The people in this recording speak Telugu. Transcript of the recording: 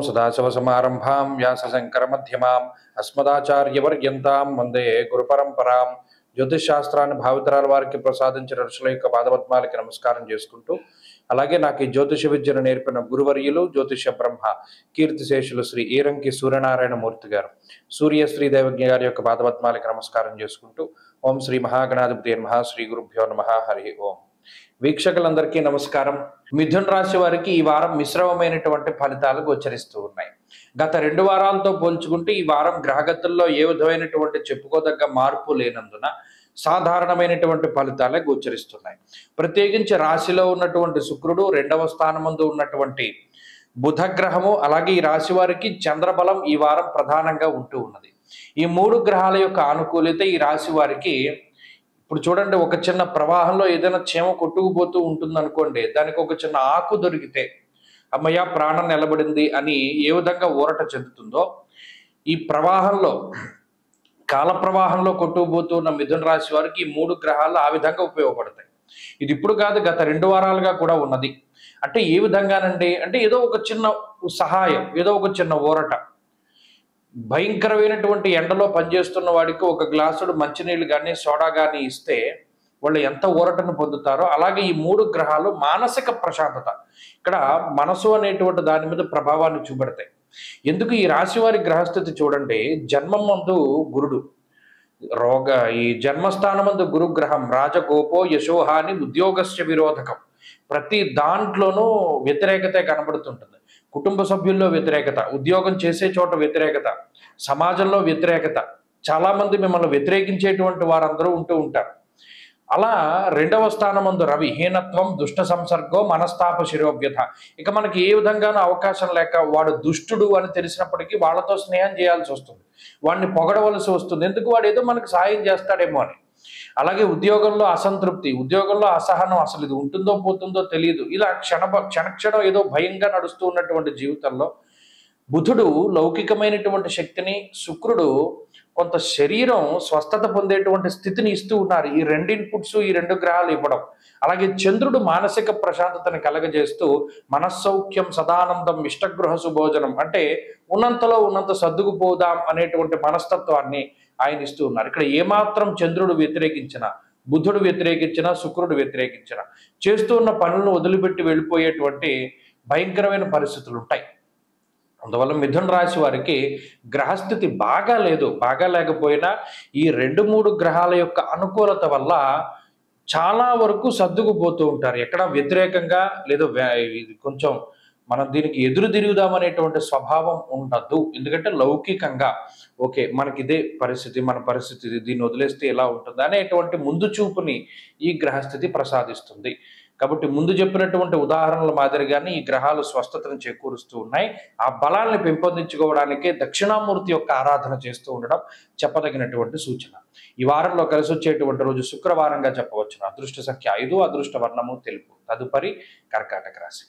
సదాశివసమారంభాం వ్యాసశంకరమధ్యమాం అస్మదాచార్యవర్యంతాం వందే గురుపరంపరాం. జ్యోతిష్ శాస్త్రాన్ని భావితరాల వారికి ప్రసాదించిన ఋషుల యొక్క పాదపద్మాలకి నమస్కారం చేసుకుంటూ, అలాగే నాకు ఈ జ్యోతిష విద్యను నేర్పిన గురువర్యులు జ్యోతిష బ్రహ్మ కీర్తిశేషులు శ్రీ ఈరంకి సూర్యనారాయణ మూర్తి గారు, సూర్య శ్రీదేవజ్ఞ గారి యొక్క పాదపద్మాలకి నమస్కారం చేసుకుంటూ, ఓం శ్రీ మహాగణాధిపతి నమః, శ్రీ గురుభ్యో నమః, హరి ఓం. వీక్షకులందరికీ నమస్కారం. మిథున రాశి వారికి ఈ వారం మిశ్రమమైనటువంటి ఫలితాలు గోచరిస్తూ ఉన్నాయి. గత 2 వారాలతో పోల్చుకుంటే ఈ వారం గ్రహగతుల్లో ఏ విధమైనటువంటి చెప్పుకోదగ్గ మార్పు లేనందున సాధారణమైనటువంటి ఫలితాలే గోచరిస్తున్నాయి. ప్రత్యేకించి రాశిలో ఉన్నటువంటి శుక్రుడు, 2వ స్థానమందు ఉన్నటువంటి బుధ గ్రహము, అలాగే ఈ రాశి వారికి చంద్రబలం ఈ వారం ప్రధానంగా ఉంటూ ఉన్నది. ఈ 3 గ్రహాల యొక్క అనుకూలత ఈ రాశి వారికి, ఇప్పుడు చూడండి, ఒక చిన్న ప్రవాహంలో ఏదైనా చీమ కొట్టుకుపోతూ ఉంటుంది అనుకోండి, దానికి ఒక చిన్న ఆకు దొరికితే అమ్మయ్య ప్రాణం నిలబడింది అని ఏ విధంగా ఊరట చెందుతుందో, ఈ ప్రవాహంలో, కాల ప్రవాహంలో కొట్టుకుపోతున్న మిథున రాశి వారికి ఈ 3 గ్రహాలు ఆ విధంగా ఉపయోగపడతాయి. ఇది ఇప్పుడు కాదు, గత 2 వారాలుగా కూడా ఉన్నది. అంటే ఏ విధంగానండి అంటే, ఏదో ఒక చిన్న సహాయం, ఏదో ఒక చిన్న ఊరట. భయంకరమైనటువంటి ఎండలో పనిచేస్తున్న వాడికి ఒక గ్లాసుడు మంచినీళ్ళు కానీ సోడా కానీ ఇస్తే వాళ్ళు ఎంత ఊరటను పొందుతారో, అలాగే ఈ 3 గ్రహాలు మానసిక ప్రశాంతత, ఇక్కడ మనసు అనేటువంటి దాని మీద ప్రభావాన్ని చూపెడతాయి. ఎందుకు ఈ రాశి వారి గ్రహస్థితి చూడండి, జన్మం మందు గురుడు, ఈ జన్మస్థానమందు గురుగ్రహం రాజగోపో యశోహాని ఉద్యోగస్య విరోధకం. ప్రతి దాంట్లోనూ వ్యతిరేకత కనబడుతుంటుంది. కుటుంబ సభ్యుల్లో వ్యతిరేకత, ఉద్యోగం చేసే చోట వ్యతిరేకత, సమాజంలో వ్యతిరేకత, చాలామంది మిమ్మల్ని వ్యతిరేకించేటువంటి వారందరూ ఉంటూ ఉంటారు. అలా 2వ స్థానమందు రవి హీనత్వం దుష్ట సంసర్గో మనస్తాప శిరోవ్యత. ఇక మనకి ఏ విధంగానూ అవకాశం లేక, వాడు దుష్టుడు అని తెలిసినప్పటికీ వాళ్ళతో స్నేహం చేయాల్సి వస్తుంది, వాడిని పొగడవలసి వస్తుంది. ఎందుకు? వాడు ఏదో మనకు సాయం చేస్తాడేమో అని. అలాగే ఉద్యోగంలో అసంతృప్తి, ఉద్యోగంలో అసహనం, అసలు ఇది ఉంటుందో పోతుందో తెలియదు. ఇలా క్షణక్షణం ఏదో భయంగా నడుస్తూ ఉన్నటువంటి జీవితంలో బుధుడు లౌకికమైనటువంటి శక్తిని, శుక్రుడు కొంత శరీరం స్వస్థత పొందేటువంటి స్థితిని ఇస్తూ ఉన్నారు. ఈ 2 ఇన్పుట్స్, ఈ 2 గ్రహాలు ఇవ్వడం. అలాగే చంద్రుడు మానసిక ప్రశాంతతను కలగజేస్తూ మనస్సౌఖ్యం సదానందం ఇష్టగృహ సుభోజనం, అంటే ఉన్నంతలో ఉన్నంత సర్దుకుపోదాం అనేటువంటి మనస్తత్వాన్ని ఆయన ఇస్తూ ఉన్నారు. ఇక్కడ ఏమాత్రం చంద్రుడు వ్యతిరేకించిన, బుధుడు వ్యతిరేకించిన, శుక్రుడు వ్యతిరేకించిన, చేస్తూ ఉన్న పనులను వదిలిపెట్టి వెళ్ళిపోయేటువంటి భయంకరమైన పరిస్థితులు ఉంటాయి. అందువల్ల మిథున రాశి వారికి గ్రహస్థితి బాగా లేదు. బాగా లేకపోయినా ఈ 2-3 గ్రహాల యొక్క అనుకూలత వల్ల చాలా వరకు సర్దుకుపోతూ ఉంటారు. ఎక్కడ వ్యతిరేకంగా లేదో కొంచెం మనం దీనికి ఎదురు తిరుగుదామనేటువంటి స్వభావం ఉండదు. ఎందుకంటే లౌకికంగా ఓకే, మనకి ఇదే పరిస్థితి, మన పరిస్థితి దీన్ని వదిలేస్తే ఎలా ఉంటుంది అనేటువంటి ముందు చూపుని ఈ గ్రహస్థితి ప్రసాదిస్తుంది. కాబట్టి ముందు చెప్పినటువంటి ఉదాహరణల మాదిరిగానే ఈ గ్రహాలు స్వస్థతను చేకూరుస్తూ ఉన్నాయి. ఆ బలాన్ని పెంపొందించుకోవడానికే దక్షిణామూర్తి యొక్క ఆరాధన చేస్తూ ఉండడం చెప్పదగినటువంటి సూచన. ఈ వారంలో కలిసి వచ్చేటువంటి రోజు శుక్రవారంగా చెప్పవచ్చును. అదృష్ట సంఖ్య 5, అదృష్ట వర్ణము తెలుపు. తదుపరి కర్కాటక రాశి.